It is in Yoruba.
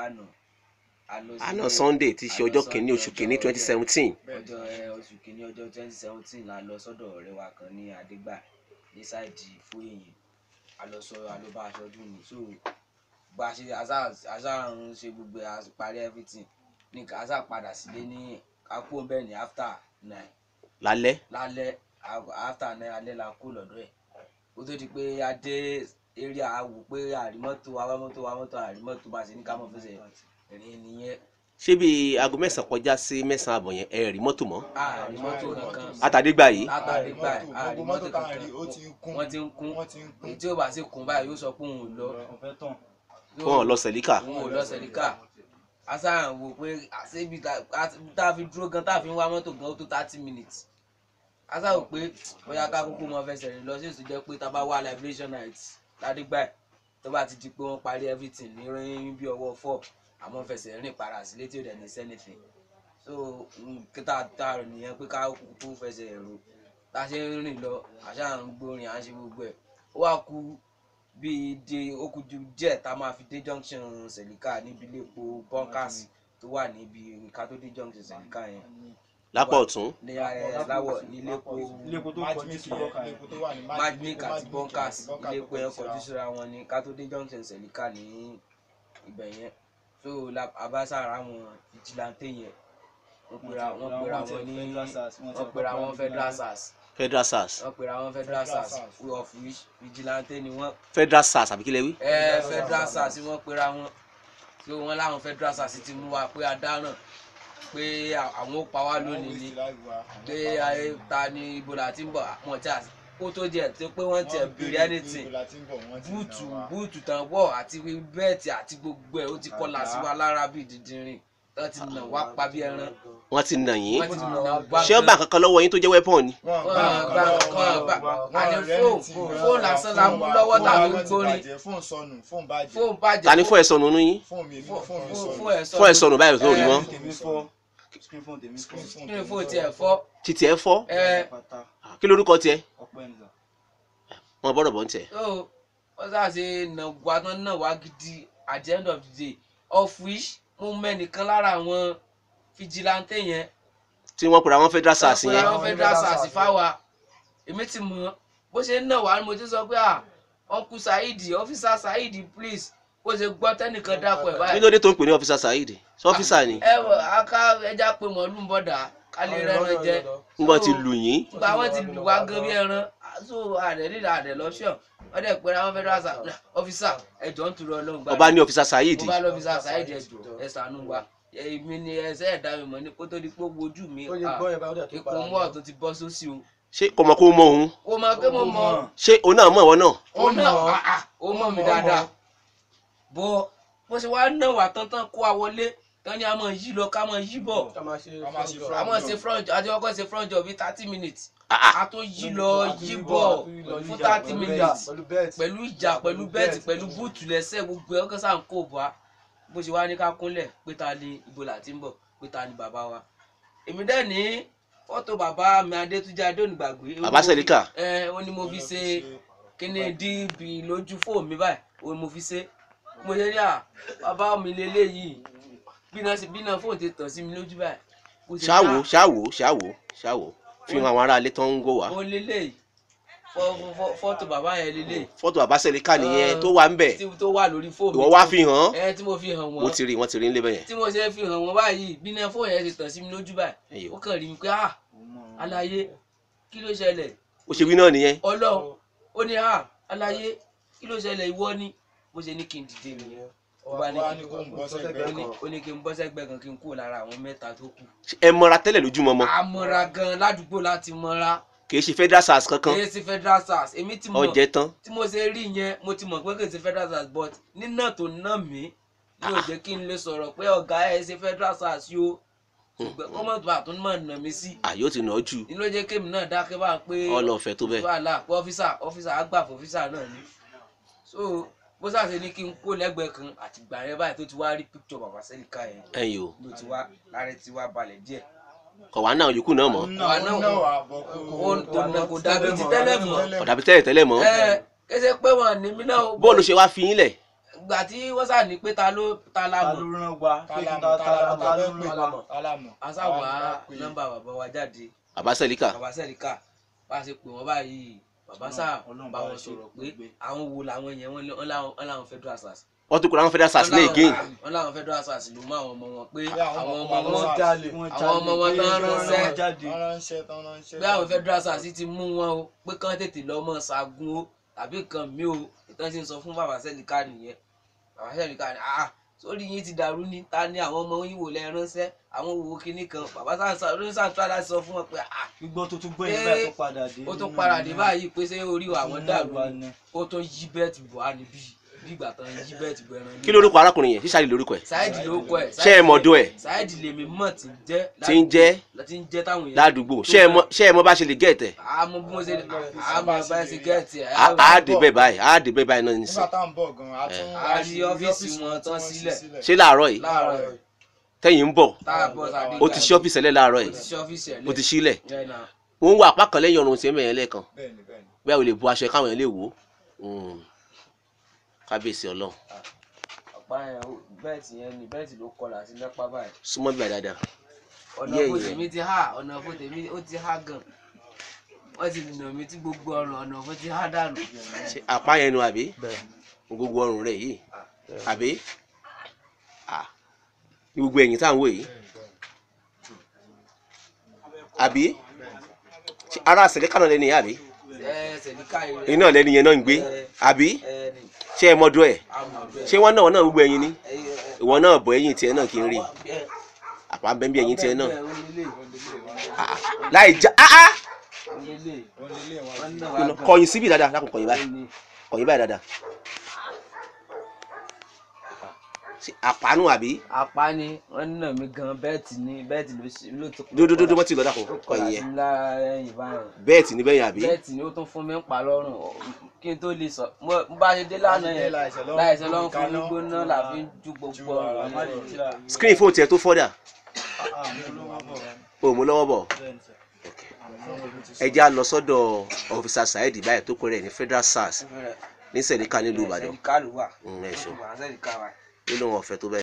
lánàá àná Sunday tí ṣe ọjọ́ kìíní oṣù kìíní 2017. oṣù kìíní ọjọ́ 2017 la lọ sọ́dọ̀ ọ̀rẹ́ wa kan ní Adégbà ní sáìdì Fóyèyìn alọ́bá aṣọ́dún ni so bá ṣe àṣà ń ṣe gbogbo parí everything ní àṣà padà sílé ní àpò bẹ́ẹ̀ ní after 9 lálẹ́ after 9 alẹ́ la kó lọ́dọ̀ ẹ̀ ó tó di pé a dé area àwò pé àrímọ́tò àrímọ́tò bá ṣe ní ká mọ̀ fẹsẹ̀ rìn nìyẹn. ṣé bí aago 9 kọjá sí 9 àbọ̀ yẹn ẹ rí mọ́tò mọ́. rí mọ́tò kankan. Àtàdégbà yìí. Àtàdégbà rí mọ́tò kankan wọ́n ti ń kún èyí tí ó bá sì kún báyìí yóò sọ pé òun ò lọ. wọn ò lọ Sẹ̀líkà. Asa wò pé àṣebi tá a fi dúró gan tá a fi ń wá mọ́tò gan ó tó 30 minutes. Asa wò pé bóyá ká kúkú mọ fẹsẹ̀ rìn lọ sí èso jẹ́ pé tá a bá wá liberation night ládégbà tó bá ti di pé wọ́n parí everything ní rẹ́yìn bí ọwọ́ 4 àmọ́ fẹsẹ̀ rìn para sílé tí ó dẹ̀ ní sẹ́nìfẹ̀. So kíta tá a nìyẹn pé ká kúkú fẹsẹ̀ rò tá a ṣe ń rìn lọ àṣà ń gbórin à ń ṣe gbogbo ẹ̀ ó wá kú bí de okudu díẹ̀ tá a máa fi dé junction Sẹ̀líkà níbi iléepo bunkers tó wà níbi ká tó dé junction Sẹ̀líkà yẹn. Lápá ọ̀tún. ní láwọ̀ ní iléepo tó kọjú sí Magic àti bunkers iléepo yẹn kọjú síra wọn ní ká tó dé junction Sẹ̀líkà ní ibẹ̀ yẹn. So abására wọn vigilante yẹn wọ́n pera wọn ní wọ́n pera wọn Federal SARS. Wọ́n pera wọn Federal SARS of which vigilante ni wọ́n. Federal SARS àbí kí lẹ wí. Federal SARS wọ́n pera wọn tí wọ́n láwọn Federal SARS ti mú wa pé adáràn pé àwọn ó pa wá lónìí ni pé ta ni ibo la ti ń bọ̀ àwọn tí a kó tó jẹ́ tó pé wọ́n ti bèrè anything búùtù tán wọ̀ àti bẹ́ẹ̀tì àti gbogbo ẹ̀ ó ti kọlà sí wa lára bíi dídìrín wọ́n ti nà wá pa bí ẹran. Wọ́n ti nà yín. Ṣé ó bá kankan lọ́wọ́ yín tó jẹ́ weapon ni. Àní fóònù lásán la mú lọ́wọ́ tàbí gbórin. Fóònù bàjẹ́. Ta ni fún ẹ sọnù nínú yín. Fún ẹ sọnù báyìí tó rí wọn. Screen fóònù tiẹ̀ fọ́. Títí ẹ fọ́. Kí lorúkọ tiẹ̀. Wọ́n bọ́dọ̀ bọ́ ń tẹ̀. Wọ́n sáà ṣe nà wá gidi at the end of the day of which mo mẹ́nìkan lára àwọn vigilante yẹn. Tí wọ́n pèrè àwọn Federal SARS yẹn. Àwọn Federal SARS fáwa èmi ti mọ̀ bó ṣe ń nà wá ni mo ti sọ pé Uncle Saheed Officer Saheed please bó ṣe gbọ́ tẹ́nìkan dákọ̀ ẹ̀ báyìí. Kí ló dé tó ń pè ní Officer Saheed? Ṣé ọ́fíìsà ni? Aká ẹja pé mọ̀ọ́lù ń bọ̀dà ká lè rẹ́ran jẹ. Wọ́n ti lù yín. Gba wọ́n ti lù wá gan bí ẹran so àdẹ̀ nílà àdẹ̀ lọ́ṣọ̀ wọ́n dẹ̀ pé àwọn Federal SARS officer ẹjọ́ ń turu Ọlọ́run. Ọba ní Officer Saheed. Ọba ní Officer Saheed ẹjọ́ ẹ ṣàánú wa èmi ni ẹsẹ̀ ẹ̀dá mi mọ̀ ní kó tó di pé wojú mi ipò mọ́ tó ti bọ́ sósì o. Ṣé kò mọ̀ kó mọ̀ òun? Kò mọ̀ pé mo mọ̀. Ṣé òun náà mọ̀ ìwọ náà? Òun náà ó mọ̀ mi dáadáa bó ṣe wá náà wà tán kó wa wọlé tán ni a máa yí lọ ká máa yí bọ̀ a máa ṣe front àti ọkọ̀ ṣe front job 30 minutes a tó yí lọ yí bọ̀ fún 30 minutes pẹ̀lú ìjà pẹ̀lú bẹ́ẹ̀tì pẹ̀lú búùtù lẹ́sẹ̀ gbogbo ẹ̀ ọkọ̀ sáà ń kó bọ̀ á bó ṣe wá ní ká kúnlẹ̀ pé ta ni ibo là ti ń bọ̀ pé ta ni bàbá wa. Èmi dẹ̀ ní fọ́tò bàbá mi Adétúnjí Adónígbàgbé. Bàbá Sẹ̀líkà. Ó ní mo fi ṣe kíní DB lójú fóònù mi báyìí ó ní mo fi ṣe mo ṣe ní bàbá mi lélẹ́yìí bí náà fóònù ti tàn sí mi lójú báyìí. ṣáwó fi hàn àwọn aráalé tó ń gò wá. Mo lélẹ́yìí fọ́tò bàbá yẹn lélẹ́yìí. Fọ́tò bàbá Sẹ̀líkà nìyẹn tó wà ń bẹ̀. Tó wà lórí fóònù. Ìwọ wá fi hàn. Tí mo fi hàn wọ́n. Wọ́n ti rí nílé bẹ́yẹn. Tí mo ṣe fi hàn wọ́n báyìí bí náà fóònù yẹn ti tàn sí mi lójú báyìí ó kàn rí mi pé aláyé kí ló ṣẹlẹ̀. Ó ṣe wí náà nìyẹn. Ọlọ́run ó ní aláyé kí ló ṣẹlẹ̀ ìwọ ni mo ṣe ní kí n dìde nìyẹn. Ó ní kí n bọ́ sẹ́gbẹ́ kan kí n kúrò lára àwọn mẹ́ta tó kù. Ẹ mọra tẹ́lẹ̀ lójúmọmọ. A mọra gan ládùúgbò láti mọra. Kì í ṣe Federal SARS kankan. Kì í ṣe Federal SARS èmi ti mọ̀. Ọjẹ́ tán. Tí mo ṣe rí yẹn mo ti mọ̀ pé kì í ṣe Federal SARS but nínà tó ná mi yóò jẹ́ kí n lè sọ̀rọ̀ pé ọ̀gá ẹ̀ ṣe Federal SARS yóò ṣùgbọ́n kọ́mọ̀ tó àtún mọ̀ nà mí sí. Yóò ti nà ọ́ jù. Ní ló jẹ́ kémi náà dákẹ́ bá pé ọlọ́ọ̀fẹ́ tó bẹ́ẹ̀. wàhálà pé ọ́fíìsà àgbàfọ̀ ọ́fíìsà náà ni. So bó ṣàṣe ní kí n kó lẹ́gbẹ̀ẹ́ kan àti gbà yẹn báyìí tó ti wá rí picture bàbá Sẹ̀líkà yẹn. Ẹ̀yin o. Ló ti wá lára ti wá balẹ̀ díẹ̀. Kọ̀ wá náà yòókù náà mọ́. Kò dàbí ti tẹ́lẹ̀ mọ́. Kò dàbí tẹ́lẹ̀ mọ́. Kéṣe pé wọn ní mí náà. Bóòlù ṣe wá fi yín lẹ̀. gbà tí wọ́n sà ní pé ta ló rán wa pé kí ta ló rán wa. asáwà nọ́mbà bàbá wa jáde. bàbá Sẹ́ríkà. bàbá Sẹ́ríkà bá a ṣe pè wọ́n báyìí bàbá sà bá wọn sọ̀rọ̀ pé àwọn wo làwọn yẹn wọ́n láwọn federal SARS. wọ́n tún kúrò àwọn federal SARS ní again. wọ́n láwọn federal SARS ló mú àwọn ọmọ wọn pé àwọn ọmọ wọn tán ránṣẹ́ pé àwọn federal SARS ti mú wọn o pé kán tètè lọ mọ́ ṣaagun o tàbí kan mi o ìtàn ti ń sọ fún bàbá Sẹ́ríkà nìyẹn. bàbá Sẹ́ríkà ni sórí yín ti dàrú ní ta ni àwọn ọmọ yín wò lẹ ránṣẹ́ àwọn wo kinní kan bàbá sáà tó láti sọ fún wọn pé gbígbọ́ tó tún gbé yín báyìí tó padà dé. ó tún padà dé báyìí pé ṣé orí àwọn dàrú ni ó tún yí bẹ́ẹ̀tì bọ̀ á níbí ìgbà tán yí bẹ́ẹ̀tì bọ̀ ẹran. kí lórúkọ arákùnrin yẹn ṣíṣàlì lórúkọ ẹ. Saidi lórúkọ ẹ. ṣé ẹ mọ̀dọ̀ ẹ. Saidi lèmi mọ̀ tí ń jẹ́ táwọn èèyàn. ládùúgbò ṣé ẹ mọ̀ bá ṣe lè gẹ̀ẹ́tẹ̀. àmọ́ bí mo ṣe àmọ́ bá ṣe gẹ̀ẹ́tì ẹ̀. á dé bẹ́ẹ̀ báyìí náà nísìn. nígbà tá à ń bọ̀ gan-an a rí ọ́fíìsì wọn tán sílẹ̀. ṣé láàárọ̀ yìí tẹ́yìn ń bọ̀ ó ti ṣí ọ́fíìsì ẹlẹ́ láàárọ̀ yìí ó ti sílẹ̀ wọ́n ń wọ apá kan lẹ́yìn ọ̀run tí ẹ̀mẹ̀yẹn lẹ́ẹ̀kan bí a ò lè bu aṣọ káwọn yẹn lè wò ó kábíyèsí Ọlọ́run. ọ̀pá yẹn bẹ́ẹ̀tì yẹn ni bẹ́ẹ̀tì ló kọlà sí lápá báyìí. súnmọ́ bí i dáadáa. ọ̀nà fún tèmi ti há ọ̀nà fún tèmi ó ti há gan wọ́n ti nà mí tí gbogbo ọ̀nà fún ti há dànù. ṣe apá yẹn nu àbí gbogbo ọrùn rẹ̀ yìí àbí gbogbo ẹ̀yìn tá à ń wò yìí àbí ara Sẹ́ríkà náà lẹ́nu yẹn àbí iná lẹ́nu yẹn náà ń gbé àbí ṣé ẹ mọ̀dọ̀ ẹ̀ ṣé wọ́n náà gbogbo ẹ̀yìn ni ìwọ náà bọ̀ ẹ̀yìn tiẹ̀ náà kì í rí àpá bẹ́ẹ̀ bí ẹ̀yìn tiẹ̀ náà láì já kọ̀yìn síbi dáadáa lákùn kọ̀yìn báyìí dáadáa àpánú àbí. àpá ni wọ́n nà mí gan bẹ́ẹ̀tì ló tó. dúdúdúdú wọ́n ti lọ dákun kọ̀yìn yẹn bẹ́ẹ̀tì ní bẹ́yìn àbí. bẹ́ẹ̀tì ni ó tún fún mi ń pa lọ́rùn kí n tó lè sọ mo bá ṣe dé lánàá yẹn láìsẹ̀ lọ́rùn fún mi gbóná làbí ju gbogbo ọ̀rọ̀. screen fóònù tiẹ̀ tó fọ́dà o mú lọ́wọ́ bọ̀ ẹ já lọ sọ́dọ̀ ọ̀fíìsà Saidi báyìí tó kọ́ rẹ̀ ní federal SARS ní Sẹ́ríkà nílùú Ìbàdàn. Sẹ́ríkà ló wà. nínú wọn ọ̀fẹ́ tó bẹ́ẹ̀.